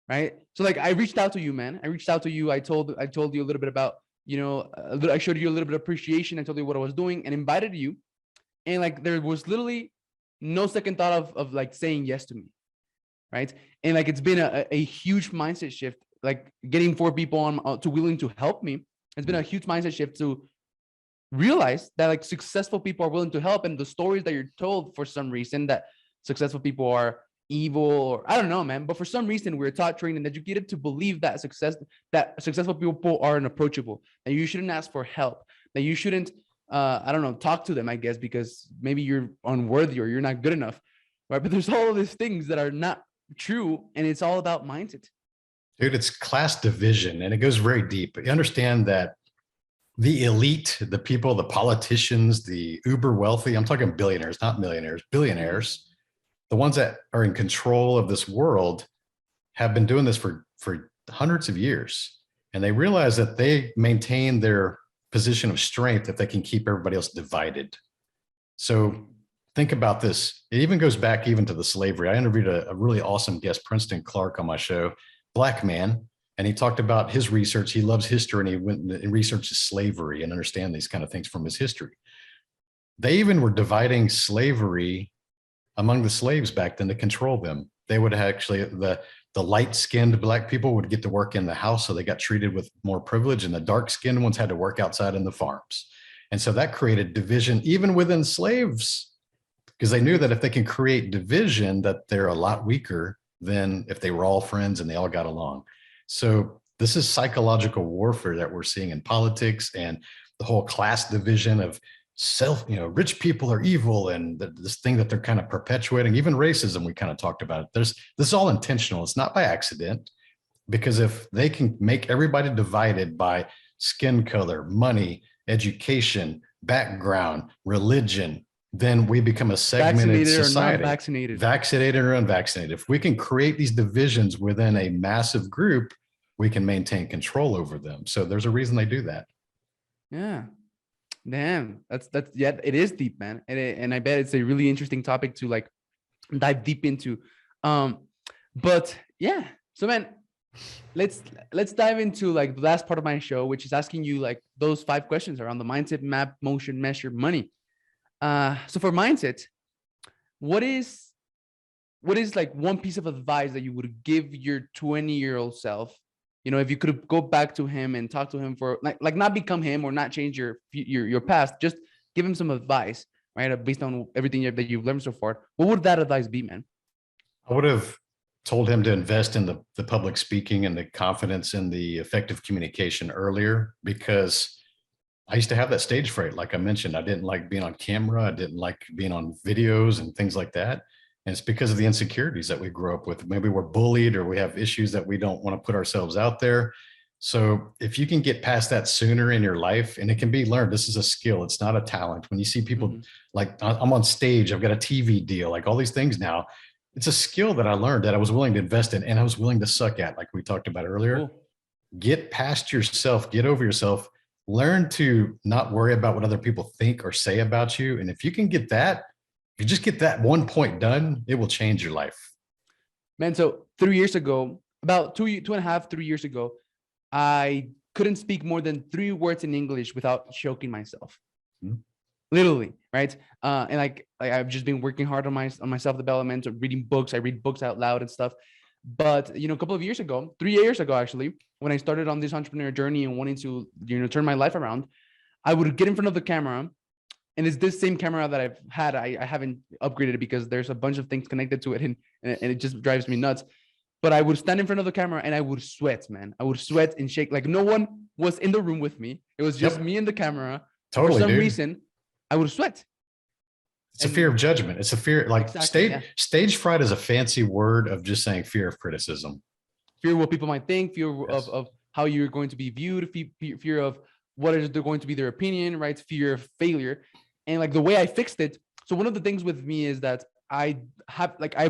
Right. So like I reached out to you, man. I reached out to you. I told you a little bit about, I showed you a little bit of appreciation. I told you what I was doing and invited you. And like there was literally no second thought of like saying yes to me. Right. And like it's been a huge mindset shift, like getting 4 people on to willing to help me. It's been a huge mindset shift to realize that like successful people are willing to help. And the stories that you're told for some reason that successful people are evil, or I don't know, man. But for some reason, we're taught, trained, and educated to believe that successful people are unapproachable, that you shouldn't ask for help, that you shouldn't, I don't know, talk to them, I guess, because maybe you're unworthy or you're not good enough, right? But there's all of these things that are not true, and it's all about mindset. Dude, it's class division, and it goes very deep. You understand that the elite, the people, the politicians, the uber wealthy, I'm talking billionaires, not millionaires, billionaires, the ones that are in control of this world have been doing this for hundreds of years. And they realize that they maintain their position of strength if they can keep everybody else divided. So think about this. It even goes back even to the slavery. I interviewed a really awesome guest, Princeton Clark, on my show, Black man. And he talked about his research. He loves history, and he went and researched slavery and understand these kind of things from his history. They even were dividing slavery among the slaves back then to control them. They would actually, the light-skinned Black people would get to work in the house, so they got treated with more privilege, and the dark-skinned ones had to work outside in the farms. And so that created division even within slaves, because they knew that if they can create division, that they're a lot weaker than if they were all friends and they all got along. So this is psychological warfare that we're seeing in politics, and the whole class division of rich people are evil, and this thing that they're kind of perpetuating, even racism, we kind of talked about it. This is all intentional. It's not by accident, because if they can make everybody divided by skin color, money, education, background, religion, then we become a segmented Vaccinated society. or not vaccinated. Vaccinated or unvaccinated. If we can create these divisions within a massive group, we can maintain control over them. So there's a reason they do that. Yeah. Damn. That's yeah, it is deep, man. And I bet it's a really interesting topic to like dive deep into. But yeah. So man, let's dive into like the last part of my show, which is asking you like those 5 questions around the mindset, map, motion, measure, money. So for mindset, what is like one piece of advice that you would give your 20-year-old self? You know, if you could go back to him and talk to him for like not become him or not change your past, just give him some advice, right? Based on everything that you've learned so far. What would that advice be, man? I would have told him to invest in the public speaking and the confidence in the effective communication earlier, because I used to have that stage fright. Like I mentioned, I didn't like being on camera. I didn't like being on videos and things like that. And it's because of the insecurities that we grew up with. Maybe we're bullied, or we have issues that we don't want to put ourselves out there. So if you can get past that sooner in your life, and it can be learned, this is a skill. It's not a talent. When you see people like I'm on stage, I've got a TV deal, like all these things now, it's a skill that I learned that I was willing to invest in, and I was willing to suck at, like we talked about earlier. Cool. Get past yourself, get over yourself. Learn to not worry about what other people think or say about you. And if you can get that, if you just get that 1 point done, it will change your life. Man, so 3 years ago, about 2.5, 3 years ago, I couldn't speak more than 3 words in English without choking myself. Literally, right? And like I've just been working hard on my self-development, reading books. I read books out loud and stuff. But, you know, a couple of years ago, 3 years ago, actually, when I started on this entrepreneur journey and wanting to, you know, turn my life around, I would get in front of the camera, and it's this same camera that I've had. I haven't upgraded it because there's a bunch of things connected to it, and it just drives me nuts. But I would stand in front of the camera and I would sweat, man. I would sweat and shake. Like no one was in the room with me. It was just me and the camera. Totally, for some dude. reason, I would sweat. It's a fear of judgment. It's a fear, like Exactly, stage fright is a fancy word of just saying fear of criticism. Fear of what people might think, fear of how you're going to be viewed, fear of what is they're going to be their opinion, right? Fear of failure. And like the way I fixed it. So one of the things with me is that I've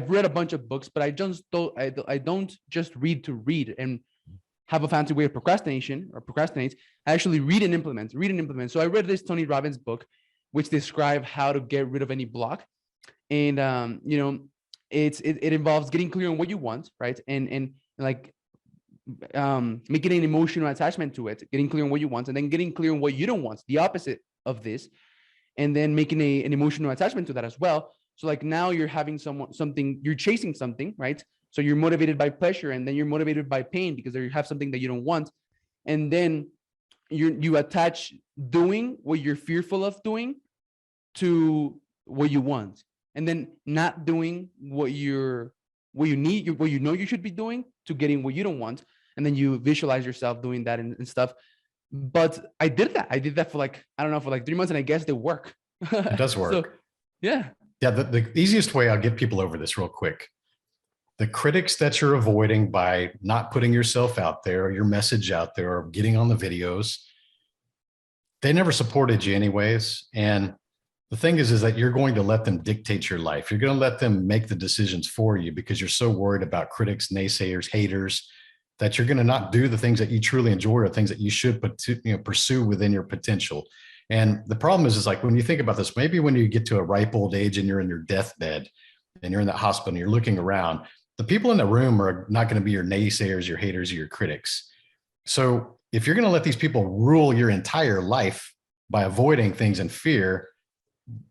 read a bunch of books, but I don't just read to read and have a fancy way of procrastinate. I actually read and implement. So I read this Tony Robbins book, which describe how to get rid of any block. And, you know, it involves getting clear on what you want, right? And like making an emotional attachment to it, getting clear on what you want, and then getting clear on what you don't want, the opposite of this, and then making an emotional attachment to that as well. So like now you're having you're chasing something, right? So you're motivated by pleasure, and then you're motivated by pain because you have something that you don't want. And then you attach doing what you're fearful of doing to what you want. and then not doing what you need, what you know you should be doing to getting what you don't want. And then you visualize yourself doing that and stuff. But I did that. I did that for like, I don't know, for like 3 months, and I guess they work. It does work. So, yeah. Yeah. The easiest way I'll get people over this real quick. The critics that you're avoiding by not putting yourself out there, or your message out there, or getting on the videos, they never supported you anyways. And the thing is that you're going to let them dictate your life. You're going to let them make the decisions for you because you're so worried about critics, naysayers, haters, that you're going to not do the things that you truly enjoy, or things that you should pursue within your potential. And the problem is like, when you think about this, maybe when you get to a ripe old age and you're in your deathbed and you're in that hospital and you're looking around, the people in the room are not going to be your naysayers, your haters, or your critics. So if you're going to let these people rule your entire life by avoiding things in fear,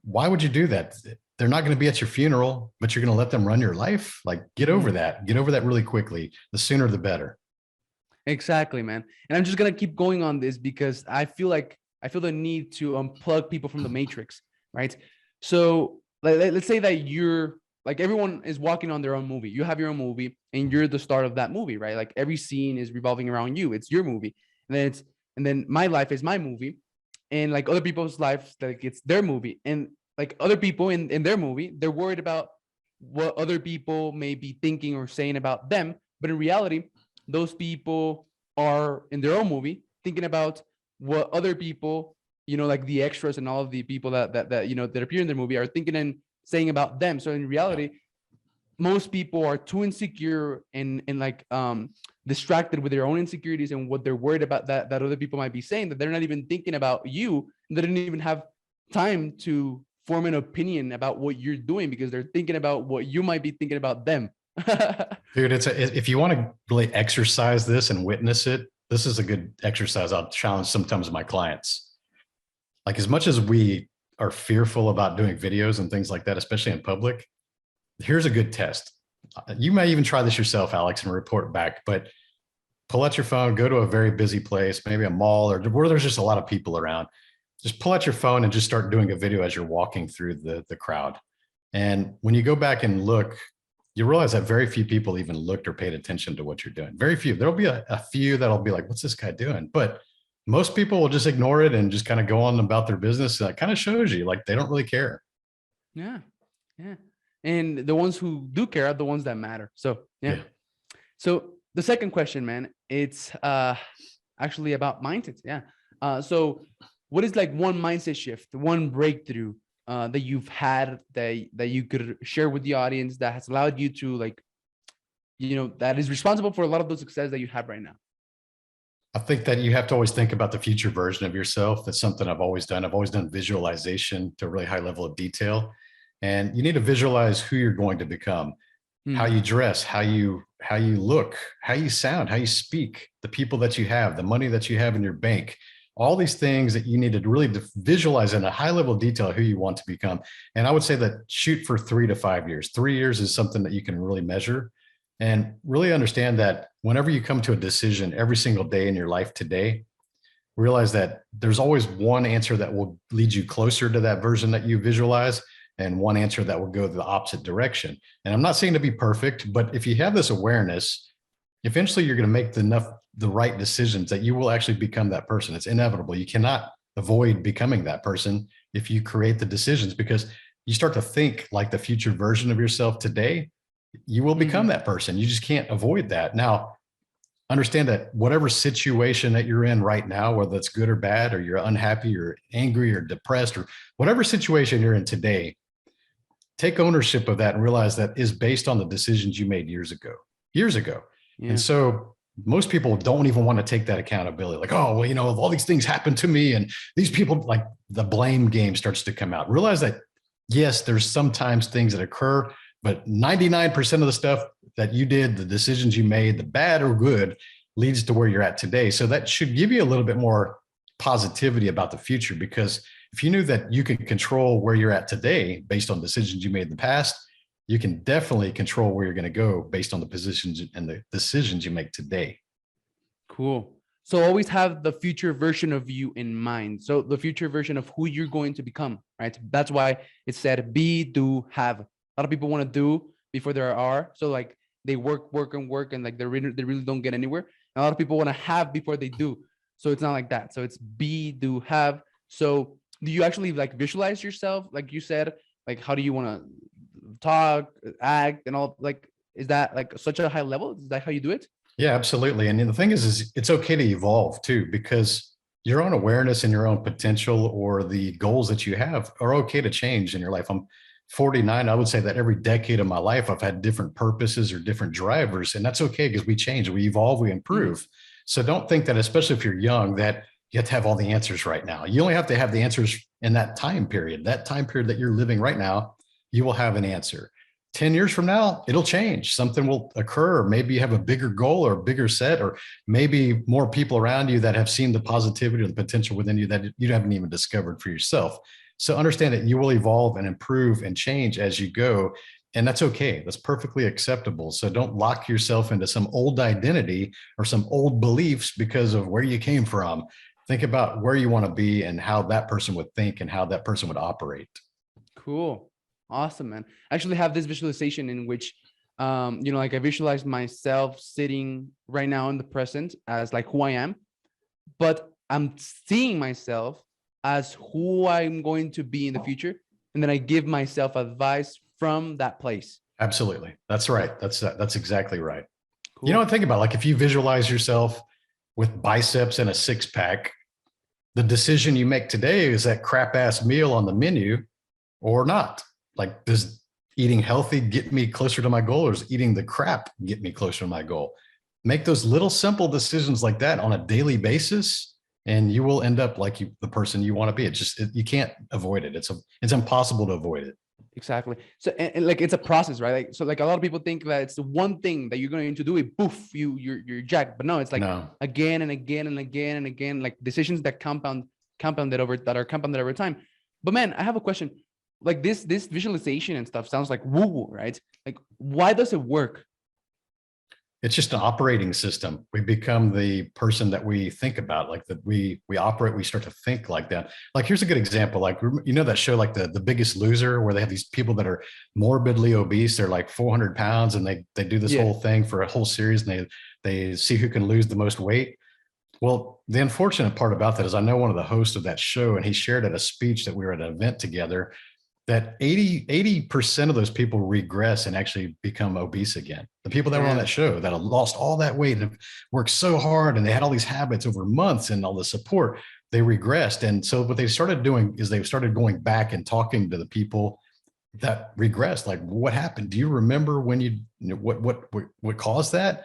why would you do that? They're not going to be at your funeral, but you're going to let them run your life. Like, get over that. Get over that really quickly. The sooner, the better. Exactly, man. And I'm just going to keep going on this because I feel the need to unplug people from the matrix, right? So let's say that you're like, everyone is walking on their own movie. You have your own movie and you're the star of that movie, right? Like every scene is revolving around you. It's your movie. And then my life is my movie. And like other people's lives, like it's their movie. And like other people in their movie, they're worried about what other people may be thinking or saying about them. But in reality, those people are in their own movie thinking about what other people, like the extras and all of the people that appear in their movie are thinking and saying about them. So in reality, most people are too insecure and like distracted with their own insecurities and what they're worried about that other people might be saying, that they're not even thinking about you. They didn't even have time to form an opinion about what you're doing because they're thinking about what you might be thinking about them. Dude, if you want to really exercise this and witness it, this is a good exercise I'll challenge sometimes my clients. Like, as much as we are fearful about doing videos and things like that, especially in public, here's a good test. You may even try this yourself, Alex, and report back, but pull out your phone, go to a very busy place, maybe a mall or where there's just a lot of people around. Just pull out your phone and just start doing a video as you're walking through the crowd. And when you go back and look, you realize that very few people even looked or paid attention to what you're doing. Very few. There'll be a few that'll be like, what's this guy doing? But most people will just ignore it and just kind of go on about their business. And that kind of shows you like they don't really care. Yeah. Yeah. And the ones who do care are the ones that matter. So, yeah. So the second question, man, it's actually about mindset. Yeah. So what is like one mindset shift, one breakthrough that you've had that you could share with the audience that has allowed you to like, that is responsible for a lot of the success that you have right now? I think that you have to always think about the future version of yourself. That's something I've always done. I've always done visualization to a really high level of detail. And you need to visualize who you're going to become, how you dress, how you look, how you sound, how you speak, the people that you have, the money that you have in your bank, all these things that you need to really visualize in a high level of detail who you want to become. And I would say that shoot for 3 to 5 years. 3 years is something that you can really measure, and really understand that whenever you come to a decision every single day in your life today, realize that there's always one answer that will lead you closer to that version that you visualize, and one answer that will go the opposite direction. And I'm not saying to be perfect, but if you have this awareness, eventually you're going to make the right decisions that you will actually become that person. It's inevitable. You cannot avoid becoming that person if you create the decisions, because you start to think like the future version of yourself today, you will become that person. You just can't avoid that. Now, understand that whatever situation that you're in right now, whether it's good or bad, or you're unhappy or angry or depressed, or whatever situation you're in today, take ownership of that and realize that is based on the decisions you made years ago. Yeah. And so most people don't even want to take that accountability. Like, oh, well, all these things happened to me, and these people, like, the blame game starts to come out. Realize that, yes, there's sometimes things that occur, but 99% of the stuff that you did, the decisions you made, the bad or good, leads to where you're at today. So that should give you a little bit more positivity about the future, because if you knew that you could control where you're at today based on decisions you made in the past, you can definitely control where you're going to go based on the positions and the decisions you make today. Cool. So always have the future version of you in mind. So the future version of who you're going to become, right? That's why it said be, do, have. A lot of people want to do before there are. So like they work, work, and work, and like they really don't get anywhere. And a lot of people want to have before they do. So it's not like that. So it's be, do, have. So do you actually like visualize yourself? Like you said, like how do you want to talk, act, and all? Like, is that like such a high level? Is that how you do it? Yeah, absolutely. And the thing is it's okay to evolve too, because your own awareness and your own potential or the goals that you have are okay to change in your life. I'm 49. I would say that every decade of my life, I've had different purposes or different drivers, and that's okay because we change, we evolve, we improve. Mm-hmm. So don't think that, especially if you're young, that you have to have all the answers right now. You only have to have the answers in that time period that you're living right now. You will have an answer. 10 years from now, it'll change. Something will occur. Maybe you have a bigger goal or a bigger set, or maybe more people around you that have seen the positivity or the potential within you that you haven't even discovered for yourself. So understand that you will evolve and improve and change as you go. And that's okay. That's perfectly acceptable. So don't lock yourself into some old identity or some old beliefs because of where you came from. Think about where you want to be and how that person would think and how that person would operate. Cool. Awesome, man. I actually have this visualization in which, like I visualize myself sitting right now in the present as like who I am, but I'm seeing myself as who I'm going to be in the future. And then I give myself advice from that place. Absolutely. That's right. That's exactly right. Cool. You know what, think about, like, if you visualize yourself with biceps and a six pack, the decision you make today is that crap ass meal on the menu or not. Like, does eating healthy get me closer to my goal, or does eating the crap get me closer to my goal? Make those little simple decisions like that on a daily basis, and you will end up like the person you want to be. You can't avoid it. It's impossible to avoid it. Exactly. So, and like, it's a process, right? Like, so like a lot of people think that it's the one thing that you're going to do it, poof, you're jacked. But no, it's like again and again and again and again, like decisions that compounded over time. But man, I have a question. Like this visualization and stuff sounds like woo-woo, right? Like, why does it work? It's just an operating system. We become the person that we think about, like that we operate, we start to think like that. Like, here's a good example. Like, you know that show, like the Biggest Loser, where they have these people that are morbidly obese. They're like 400 pounds and they do this whole thing for a whole series, and they see who can lose the most weight. Well, the unfortunate part about that is I know one of the hosts of that show, and he shared at a speech that we were at an event together, that 80% of those people regress and actually become obese again. The people that were on that show that have lost all that weight and worked so hard and they had all these habits over months and all the support, they regressed. And so what they started doing is they started going back and talking to the people that regressed. Like, what happened? Do you remember when what caused that?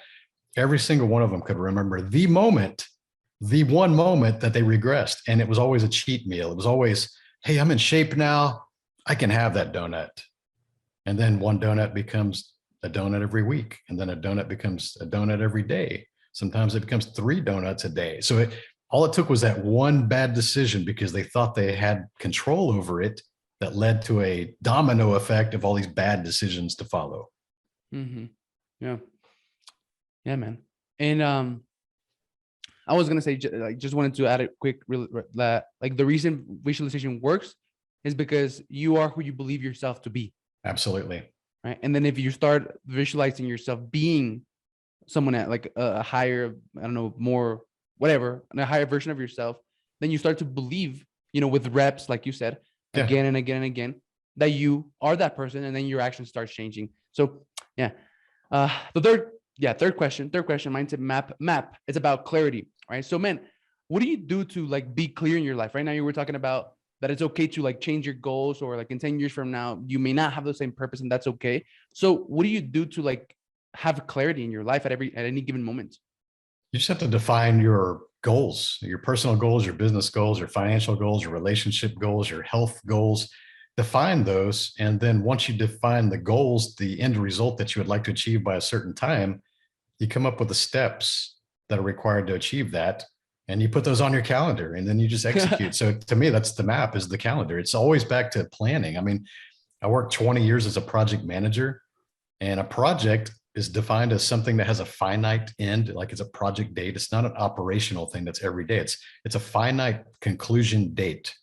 Every single one of them could remember the one moment that they regressed. And it was always a cheat meal. It was always, hey, I'm in shape now, I can have that donut. And then one donut becomes a donut every week. And then a donut becomes a donut every day. Sometimes it becomes 3 donuts a day. So all it took was that one bad decision because they thought they had control over it, that led to a domino effect of all these bad decisions to follow. Mm-hmm. Yeah. Yeah, man. And I was going to say, just wanted to add a quick, like the reason visualization works is because you are who you believe yourself to be. Absolutely. Right. And then if you start visualizing yourself being someone at like a higher, I don't know, more, whatever, a higher version of yourself, then you start to believe, with reps, like you said, again and again and again, that you are that person, and then your action starts changing. So yeah. The third question, mindset map. It's about clarity, right? So man, what do you do to like be clear in your life? Right now, you were talking about that it's okay to like change your goals, or like in 10 years from now, you may not have the same purpose, and that's okay. So what do you do to like have clarity in your life at any given moment? You just have to define your goals, your personal goals, your business goals, your financial goals, your relationship goals, your health goals. Define those. And then once you define the goals, the end result that you would like to achieve by a certain time, you come up with the steps that are required to achieve that. And you put those on your calendar, and then you just execute. So to me, that's the map, is the calendar. It's always back to planning. I mean, I worked 20 years as a project manager, and a project is defined as something that has a finite end, like it's a project date. It's not an operational thing that's every day. It's a finite conclusion date.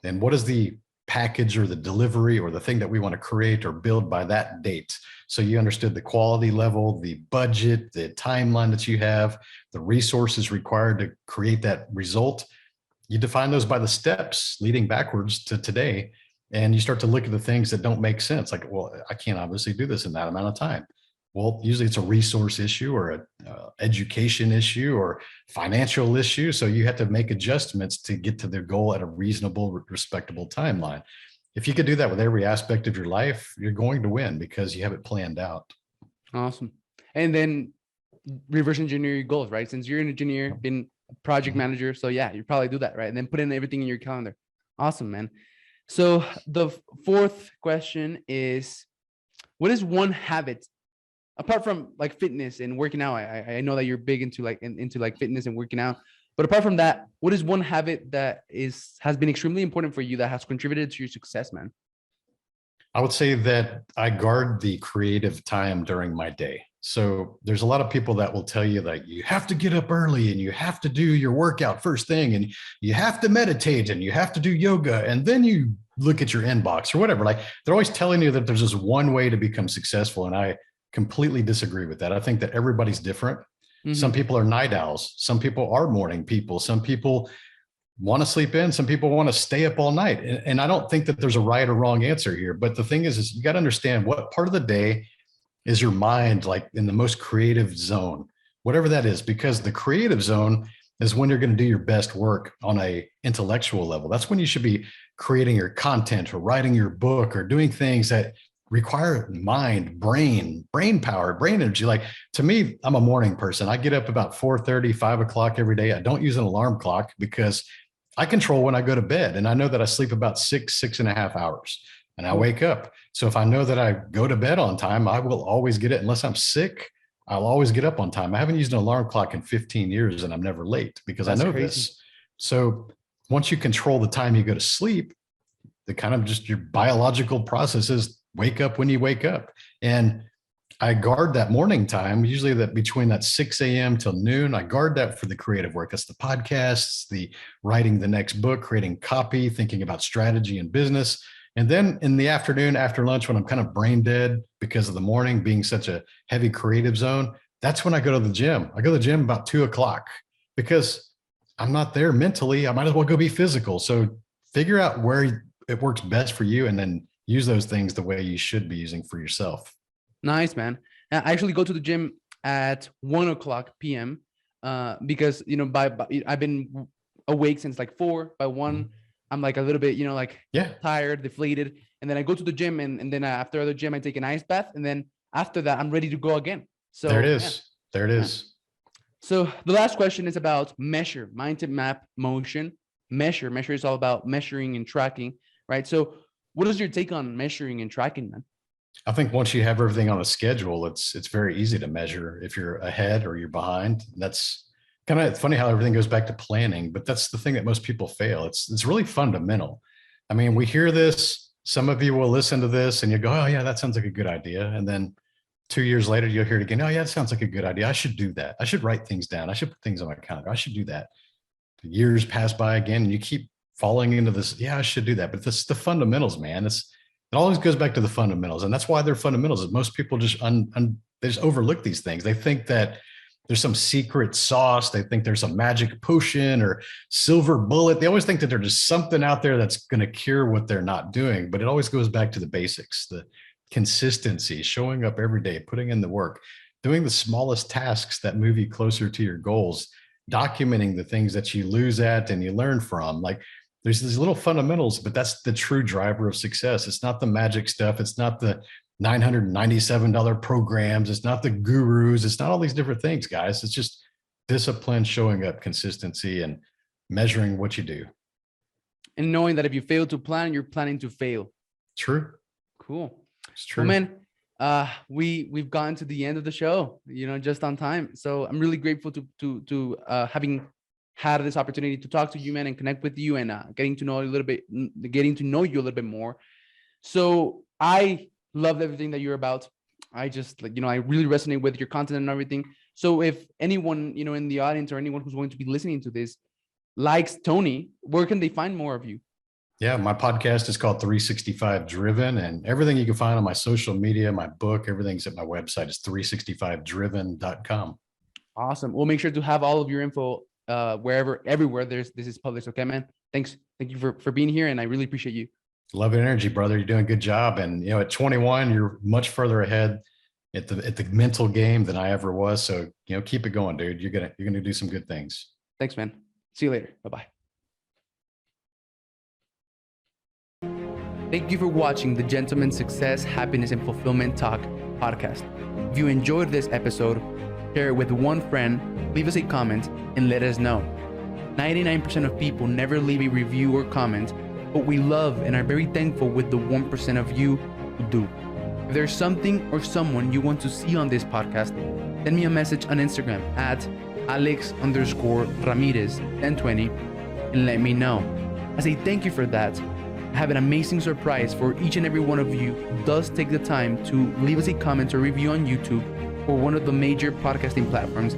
And what is the package or the delivery or the thing that we want to create or build by that date? So you understood the quality level, the budget, the timeline that you have, the resources required to create that result. You define those by the steps leading backwards to today. And you start to look at the things that don't make sense. Like, well, I can't obviously do this in that amount of time. Well, usually it's a resource issue or an education issue or financial issue. So you have to make adjustments to get to the goal at a reasonable, respectable timeline. If you could do that with every aspect of your life, you're going to win because you have it planned out. Awesome. And then reverse engineer your goals, right? Since you're an engineer, been a project manager. So yeah, you probably do that, right? And then put in everything in your calendar. Awesome, man. So the fourth question is, what is one habit apart from like fitness and working out? I know that you're big into like fitness and working out, but apart from that, what is one habit that has been extremely important for you that has contributed to your success, man? I would say that I guard the creative time during my day. So there's a lot of people that will tell you that you have to get up early and you have to do your workout first thing and you have to meditate and you have to do yoga and then you look at your inbox or whatever. Like they're always telling you that there's just one way to become successful. And I completely disagree with that. I think that everybody's different. Mm-hmm. Some people are night owls. Some people are morning people. Some people want to sleep in. Some people want to stay up all night. And I don't think that there's a right or wrong answer here. But the thing is you got to understand what part of the day is your mind like in the most creative zone, whatever that is, because the creative zone is when you're going to do your best work on a intellectual level. That's when you should be creating your content or writing your book or doing things that require mind, brain power, brain energy. Like to me, I'm a morning person. I get up about 4:30, 5 o'clock every day. I don't use an alarm clock because I control when I go to bed. And I know that I sleep about 6.5 hours and I wake up. So if I know that I go to bed on time, I will always get it. Unless I'm sick, I'll always get up on time. I haven't used an alarm clock in 15 years and I'm never late because I know this. So once you control the time you go to sleep, the kind of just your biological processes wake up when you wake up. And I guard that morning time, usually that between that 6 a.m. till noon, I guard that for the creative work. That's the podcasts, the writing the next book, creating copy, thinking about strategy and business. And then in the afternoon, after lunch, when I'm kind of brain dead because of the morning being such a heavy creative zone, that's when I go to the gym. I go to the gym about 2 o'clock because I'm not there mentally. I might as well go be physical. So figure out where it works best for you and then use those things the way you should be using for yourself. Nice, man. I actually go to the gym at 1 o'clock p.m. Because, I've been awake since like 4. By 1, I'm like a little bit, tired, deflated. And then I go to the gym and then after the gym, I take an ice bath. And then after that, I'm ready to go again. So there it is. There it is. So the last question is about measure, mind to map motion. Measure is all about measuring and tracking, right? So what is your take on measuring and tracking, man? I think once you have everything on a schedule, it's very easy to measure if you're ahead or you're behind. That's kind of funny how everything goes back to planning, but that's the thing that most people fail. It's really fundamental. I mean, we hear this, some of you will listen to this and you go, oh yeah, that sounds like a good idea. And then 2 years later, you'll hear it again. Oh yeah, that sounds like a good idea. I should do that. I should write things down. I should put things on my calendar. I should do that. Years pass by again and you keep falling into this. Yeah, I should do that. But this the fundamentals, man. It always goes back to the fundamentals. And that's why they're fundamentals. Is most people just they just overlook these things. They think that there's some secret sauce. They think there's some magic potion or silver bullet. They always think that there's just something out there that's going to cure what they're not doing. But it always goes back to the basics, the consistency, showing up every day, putting in the work, doing the smallest tasks that move you closer to your goals, documenting the things that you lose at and you learn from. Like there's these little fundamentals, but that's the true driver of success. It's not the magic stuff. It's not the $997 programs. It's not the gurus. It's not all these different things, guys. It's just discipline, showing up, consistency, and measuring what you do. And knowing that if you fail to plan, you're planning to fail. True. Cool. It's true. Well, man, we've gotten to the end of the show, just on time. So I'm really grateful to having had this opportunity to talk to you, man, and connect with you and getting to know you a little bit more. So I loved everything that you're about. I just like, I really resonate with your content and everything. So if anyone, in the audience or anyone who's going to be listening to this likes Tony, where can they find more of you? Yeah, my podcast is called 365 Driven, and everything you can find on my social media, my book, everything's at my website is 365driven.com. Awesome. We'll make sure to have all of your info everywhere this is published. Okay, man. Thanks. Thank you for being here, and I really appreciate you. Love and energy, brother. You're doing a good job. And at 21, you're much further ahead at the mental game than I ever was. So, keep it going, dude. You're gonna do some good things. Thanks, man. See you later. Bye-bye. Thank you for watching the Gentleman's Success, Happiness, and Fulfillment Talk podcast. If you enjoyed this episode, share it with one friend, leave us a comment, and let us know. 99% of people never leave a review or comment, but we love and are very thankful with the 1% of you who do. If there's something or someone you want to see on this podcast, send me a message on Instagram at Alex_Ramirez1020 and let me know. As a thank you for that, I have an amazing surprise for each and every one of you who does take the time to leave us a comment or review on YouTube or one of the major podcasting platforms